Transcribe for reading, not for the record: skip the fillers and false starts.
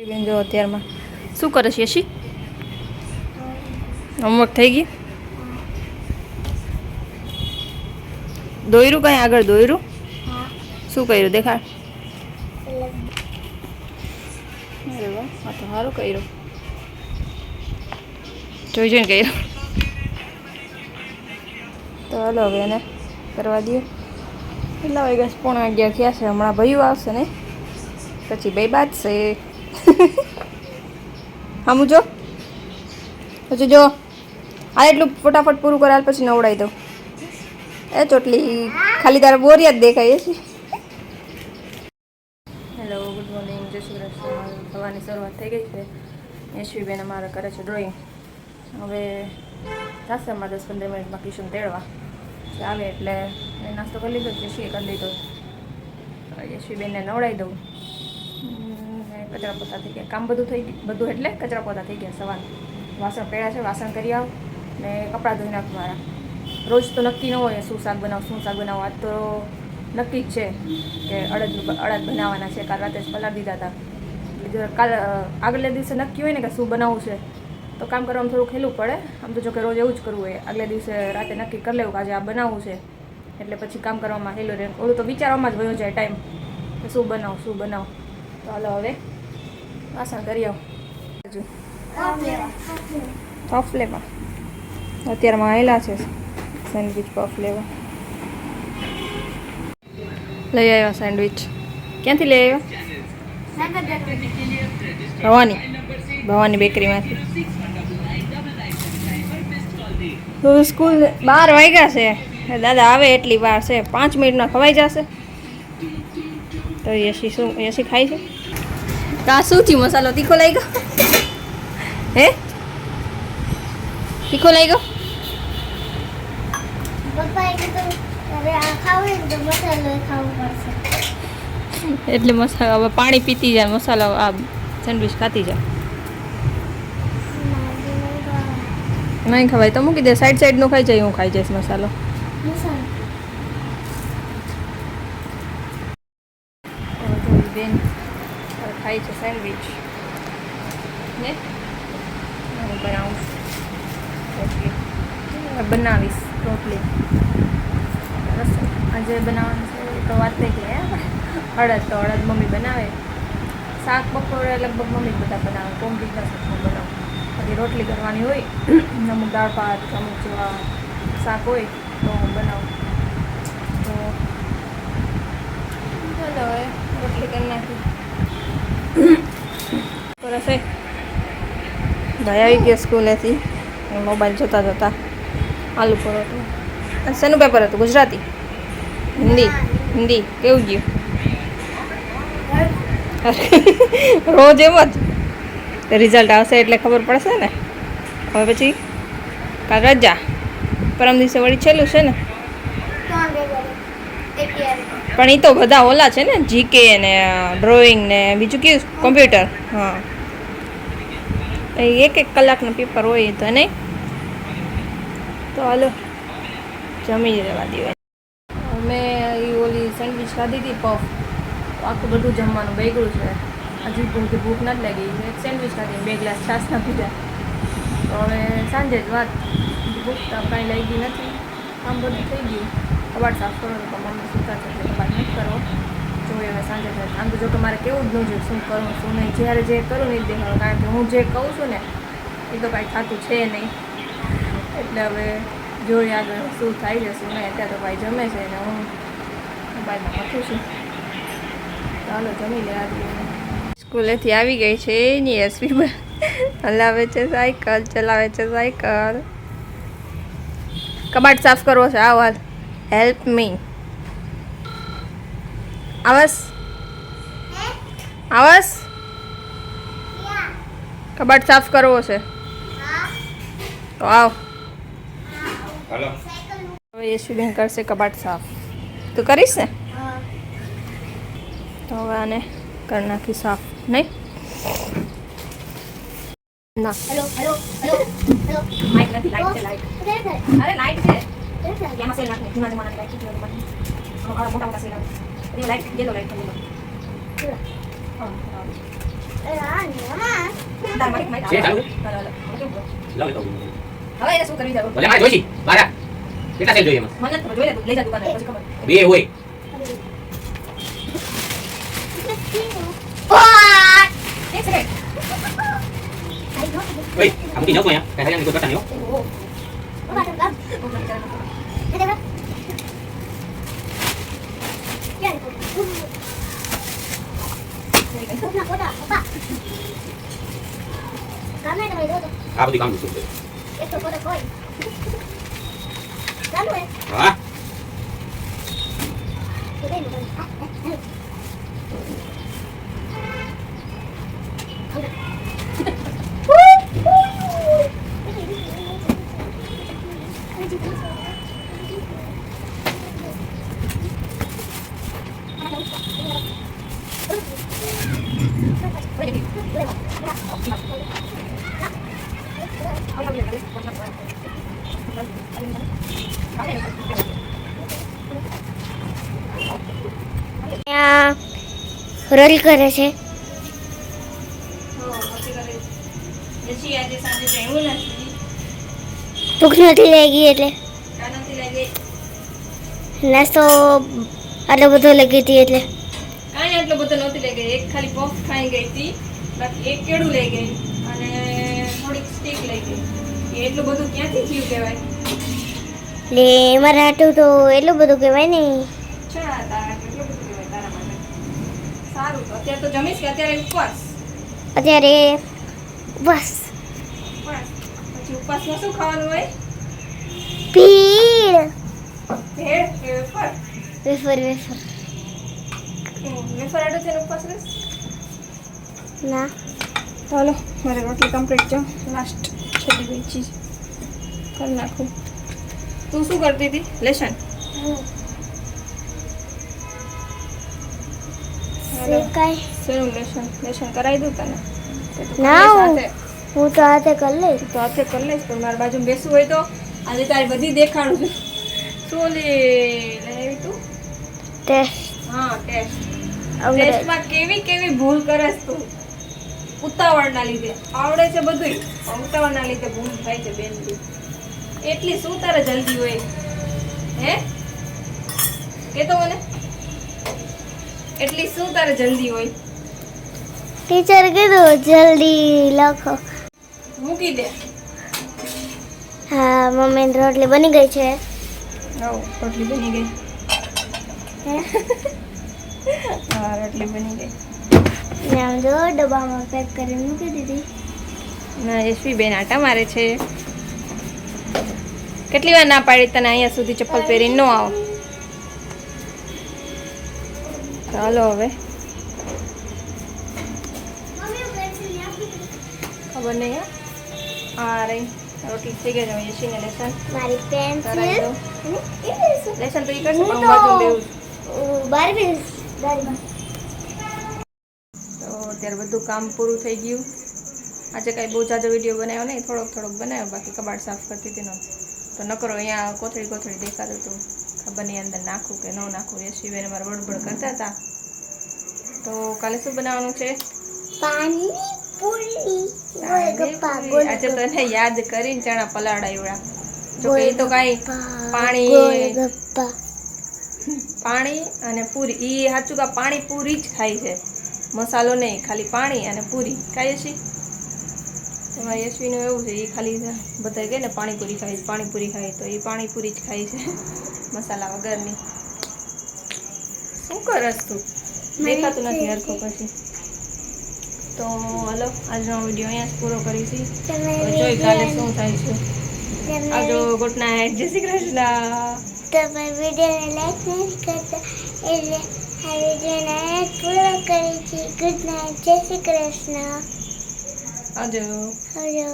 બેન જો અત્યારમાં શું કરે છે યશી? હોમવર્ક થઈ ગઈ? દોયરું કઈ આગળ દોયરું? શું કર્યું દેખાડ? અરે વાહ, આ તો સારું કર્યું. જોઈ જોઈને કર્યું. તો હાલો હવે એને કરવા દઈએ. કેટલા વાગ્યા? 11:15 થયા છે. હમણાં ભયું આવશે ને પછી બે બાદ છે. હા જો હજુ જો આ એટલું ફટાફટ પૂરું કરાલ પછી નવડાવી દઉં. એ ચોટલી ખાલી તારા બોરિયા જ દેખાય છે. હેલો, ગુડ મોર્નિંગ, જય શ્રી કૃષ્ણ. સવારની શરૂઆત થઈ ગઈ છે. યશવીબેન અમારે કરે છે ડ્રોઈંગ. હવે થશે અમારે 10-15 મિનિટમાં ટ્યુશન તેડવા આવે એટલે નાસ્તો કરી લીધો. યશવીએ કરી લીધો. યશવીબેનને નવડાવી દઉં. કચરા પોતા થઈ ગયા, કામ બધું થઈ ગયું. બધું એટલે કચરા પોતા થઈ ગયા. સવાર વાસણ પડ્યા છે, વાસણ કરી આવ ને કપડાં ધોઈ નાખ મારા. રોજ તો નક્કી ન હોય શું શાક બનાવું શું શાક બનાવું. આજ તો નક્કી જ છે કે અડદ બનાવવાના છે. કાલ રાતે જ પલાળ દીધા હતા. કાલ આગલે દિવસે નક્કી હોય ને કે શું બનાવવું છે તો કામ કરવામાં થોડું ખેલું પડે. આમ તો જો કે રોજ એવું જ કરવું હોય. આગલે દિવસે રાતે નક્કી કરી લેવું કે આજે આ બનાવવું છે એટલે પછી કામ કરવામાં હેલું રહે. ઓલું તો વિચારવામાં જ વયો જાય ટાઈમ કે શું બનાવું. તો હાલો હવે વાસણ કરી આવું. પફ લેવા અત્યારમાં આવેલા છે. સેન્ડવિચ પફ લેવા લઈ આવ્યા. સેન્ડવિચ ક્યાંથી લઈ આવ્યા? ભવાની બેકરીમાંથી. તો સ્કૂલ 12 વાગ્યા છે. દાદા આવે એટલી વાર છે. 5 મિનિટમાં ખવાઈ જશે. તો યશી ખાય છે. કા શું થયું? મસાલો તીખો લાગી ગયો? હે તીખો લાગી ગયો? એટલે મસાલો હવે પાણી પીતી જાય. મસાલો આ સેન્ડવિચ ખાતી જાય. નહીં ખવાય તો મૂકી દે. સાઈડ નો ખાઈ જાય. હું ખાઈ જઈશ મસાલો. બેન ખાઈ છે સેન્ડવિચ ને હું બનાવું રોટલી. બનાવીશ રોટલી. આજે બનાવવાનું છે તો વાત થઈ ગઈ. અડદ તો અડદ મમ્મી બનાવે. શાક બપોરે લગભગ મમ્મી બધા બનાવે. કોમ્બી શાક બનાવું. પછી રોટલી કરવાની હોય. અમુક દાળ ભાત અમુક જેવા શાક હોય તો હું બનાવું. તો ચાલો હવે રોટલી કરી નાખી. રસે ભાઈ આવી ગયા સ્કૂલેથી. મોબાઈલ જોતા આલુ પરોઠું. શેનું પેપર હતું? ગુજરાતી? હિન્દી કેવું ગયું? રોજ એમ જ. રિઝલ્ટ આવશે એટલે ખબર પડશે ને. હવે પછી કાલ રજા. પરમ દિવસે વળી છેલ્લું છે ને. પણ એ તો બધા ઓલા છે ને, જીકે ને ડ્રોઈંગ ને બીજું કયું કોમ્પ્યુટર. હા એક કલાકનું પેપર હોય તો નહીં. તો હાલો જમી રહેવા દેવાય. મેં ઓલી સેન્ડવિચ ખાધી હતી પફ. આખું બધું જમવાનું બેગડું છે. હજી ભૂખ નથી લાગી. એક સેન્ડવિચ ખાધી, 2 ગ્લાસ છાશના પીધા. તો હવે સાંજે જ વાત. ભૂખ તો કાંઈ લાગી નથી. કામ બધું થઈ ગયું. કબાટ સાફ કરો તો મમ્મી સૂતા છે એટલે કબાટ નથી કરવો. જોઈએ હવે સાંજે થાય. આમ તો જો કે મારે કેવું જ ન જોઈએ શું કરું શું નહીં. જ્યારે જે કરું નહીં દેખાડું. કારણ કે હું જે કહું છું ને એ તો કાંઈ થતું છે નહીં. એટલે હવે જોઈએ આગળ શું થાય છે શું નહીં. અત્યારે તો ભાઈ જમે છે ને હું મોબાઈલમાં મથું છું. ચાલો જમી લે. સ્કૂલેથી આવી ગઈ છે એની યશવી હલાવે છે સાયકલ, ચલાવે છે સાયકલ. કબાટ સાફ કરવો છે. આવ હાલ હેલ્પ મી. આવસ કબાટ સાફ કરવો છે તો આવ. હવે યશવીબેન કરશે કબાટ સાફ. તું કરીશ ને? તો હવે આને કરી નાખી સાફ. નહીં ના લાઈટ નથી. લાઈટ છે. અરે લાઈટ છે. યામાં સેલ નાખને. જૂના જમાનાની લાઈટ છે. મોટા મોટા સેલ આવે. Light yellow light. તાર મારી મારી છે ચાલુ હાલો હાલો કેમ કરો? લાવ તો હવે એને શું કરવી જરૂર ભલે મારે જોઈશી મારા કેટલા સેલ જોઈએ એમાં મને નથી ખબર, જોઈ લે તું, લઈ જા દુકાને પછી ખબર. બે હોય એક સેકન્ડ. ઓય આ મૂકી જાવ તો અહીંયા કઈ કોઈ કરતા નહીં હો ઓહો. આ બધું કામ દુસરું હા રોલ કરે છે. ભૂખ નથી લાગી એટલે નાસ્તો આટલો બધો લાગી હતી એટલે કાંઈ આટલો બધો નહોતી લઈ ગઈ. એક ખાલી પફ ખાઈ ગઈ હતી, બાકી એક કેળું લઈ ગઈ અને થોડીક સ્ટીક લઈ ગઈ. એ એટલું બધું ક્યાંથી થયું કહેવાય? એટલે મારા હાટું તો એટલું બધું કહેવાય નહીં. ચા તારા કેટલું બધું કહેવાય તારા માટે. સારું, તો અત્યારે તો જમીશ કે અત્યારે ઉપવાસ? અત્યારે બસ ઉપવાસ. પછી ઉપવાસમાં શું ખાવાનું હોય? ભીડ ભેળ કે વેફર? વેફર વેફર વેફર આડો છે ને ઉપવાસ રહેશે? ના ચાલો મારે રોટલી કમ્પ્લીટ છે. લાસ્ટ છેલ્લી ગઈ ચીજ કરી નાખું. તું શું કરતી હતી? લેશન? કાંઈ શેનું લેશન? લેશન કરાવી દઉં તને? તે તું ના, કરી લઈશ હાથે? હું તો હાથે કરી લઈશ. તું તો હાથે કરી લઈશ, પણ મારી બાજુ બેસવું હોય તો આજે તારી બધી દેખાડું છું. શું લઈ આવી તું? ટેસ્ટ હા, ટેસ્ટમાં કેવી કેવી ભૂલ કરે છે તું? ઉતાવળના લીધે આવડે છે બધું, પણ ઉતાવળના લીધે ભૂલ થાય છે બેનથી. એટલી શું તારે જલ્દી હોય? હે કે તો મને એટલી શું તારે જલ્દી હોય? ટીચર કીધું જલ્દી લખો. મૂકી દે. હા મમ્મીની રોટલી બની ગઈ છે. રોટલી બની ગઈ. હા રોટલી બની ગઈ. ને આમ જો ડબ્બામાં પેક કરીને મૂકી દીધી. ના યશવી બેન આટા મારે છે. કેટલી વાર ના પાડી તને અહીંયા સુધી ચપ્પલ પહેરીને ન આવો? ચાલો હવે ખબર નહીં. હા રહી રોટલી થઈ ગઈ છે. યશવીને લેસન મારી પેન કરાવી દો. છે લેસન તો એ કરશે, પણ હું બાજુ બેવું. બારબી તો અત્યારે બધું કામ પૂરું થઈ ગયું. આજે કાંઈ બહુ જાજો વિડીયો બનાવ્યો નહીં, થોડોક થોડોક બનાવ્યો. બાકી કબાટ સાફ કરતી હતી નો તો નકરો અહીંયા કોથળી કોથળી દેખાતું હતું. ખબર નહીં અંદર નાખું કે ન નાખું. યશવીબેન અમારે બળબડ કરતા હતા. તો કાલે શું બનાવવાનું છે? પાણીપુરી. આજે તને યાદ કરીને ચણા પલાળાવ્યા. જો કે એ તો કાંઈ પાણી પાણી અને પૂરી, એ સાચું કા પાણી પૂરી જ ખાય છે, મસાલો નહીં, ખાલી પાણી અને પૂરી ખાય છે. એમાં યશવીનું એવું છે, એ ખાલી બધા કહે ને પાણીપુરી ખાય, તો એ પાણીપુરી જ ખાય છે મસાલા વગરની. શું કરસ તું? દેખાતું નથી હરખો પછી. તો હલો આજનો વિડીયો અહીંયા જ પૂરો કરીશું. જોઈ કાલે શું થાય છે. આવજો. Good night. જય શ્રી કૃષ્ણ. તમે વિડીયોને લાઈક નથી કરતા એટલે આ વિડીયોને પૂરો કરી છે. Good night. જય શ્રી કૃષ્ણ. આવજો. આવજો.